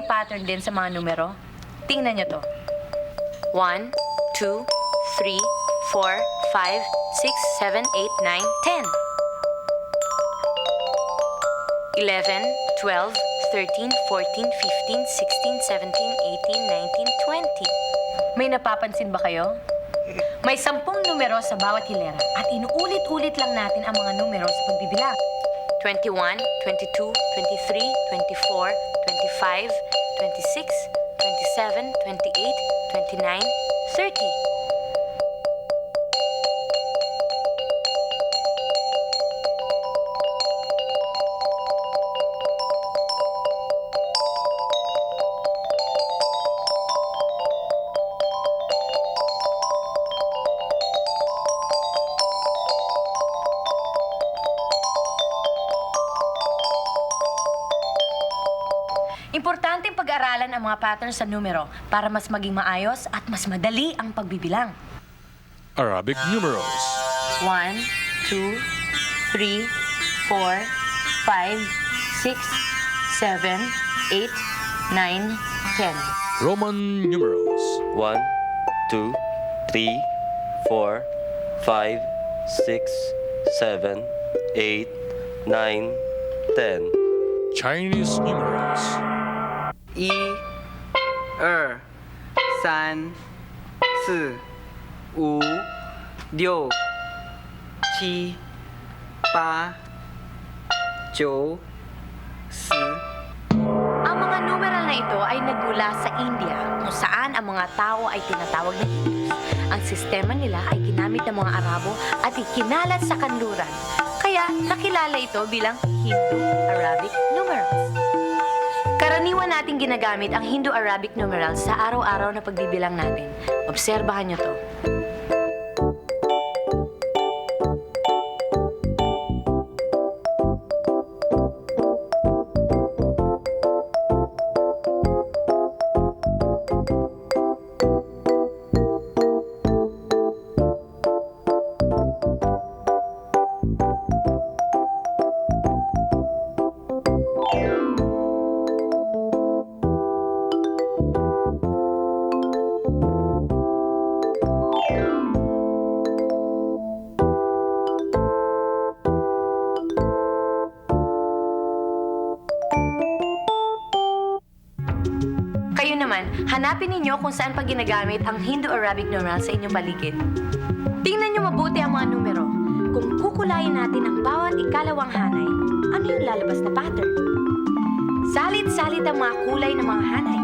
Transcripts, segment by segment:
pattern din sa mga numero. Tingnan nyo to. 1, 2, 3, 4, 5, 6, 7, 8, 9, 10. 11, 12, 13, 14, 15, 16, 17, 18, 19, 20. May napapansin ba kayo? May 10 numero sa bawat hilera at inuulit-ulit lang natin ang mga numero sa pagbibilang. 21, 22, 23, 24, 25, 26, 27, 28, 29, 30. Importanteng pag-aralan ang mga patterns sa numero para mas maging maayos at mas madali ang pagbibilang. Arabic numerals. 1, 2, 3, 4, 5, 6, 7, 8, 9, 10. Roman numerals. 1, 2, 3, 4, 5, 6, 7, 8, 9, 10. Chinese numerals. 1、2、3、4、5、6、7、8、9、10. Ang mga numeral na ito ay nagmula sa India, kung saan ang mga tao ay tinatawag na Hindus. Ang sistema nila ay ginamit ng mga Arabo at ikinalat sa kanluran. Kaya nakilala ito bilang Hindu-Arabic numerals. Karaniwan nating ginagamit ang Hindu-Arabic numerals sa araw-araw na pagbibilang natin. Obserbahan nyo to. Kayo naman, hanapin ninyo kung saan pa ginagamit ang Hindu-Arabic numeral sa inyong paligid. Tingnan nyo mabuti ang mga numero. Kung kukulayin natin ang bawat ikalawang hanay, ano yung lalabas na pattern? Salit-salit ang mga kulay ng mga hanay.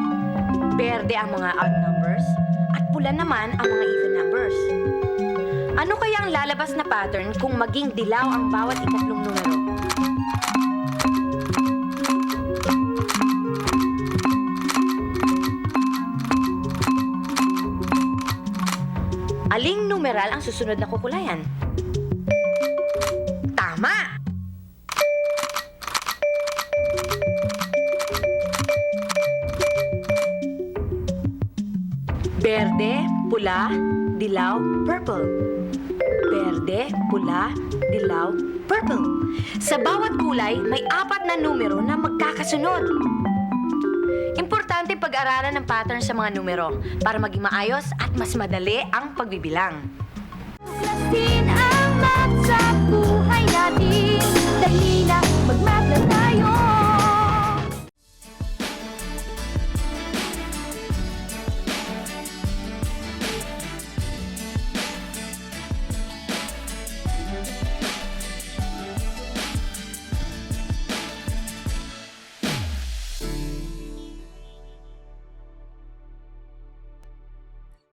Berde ang mga odd numbers, at pula naman ang mga even numbers. Ano kaya ang lalabas na pattern kung maging dilaw ang bawat ikatlong numero? Aling numeral ang susunod na kukulayan? Tama! Berde, pula, dilaw, purple. Berde, pula, dilaw, purple. Sa bawat kulay, may 4 na numero na magkakasunod. Importante pag-aralan ng pattern sa mga numero para maging maayos at mas madali ang pagbibilang.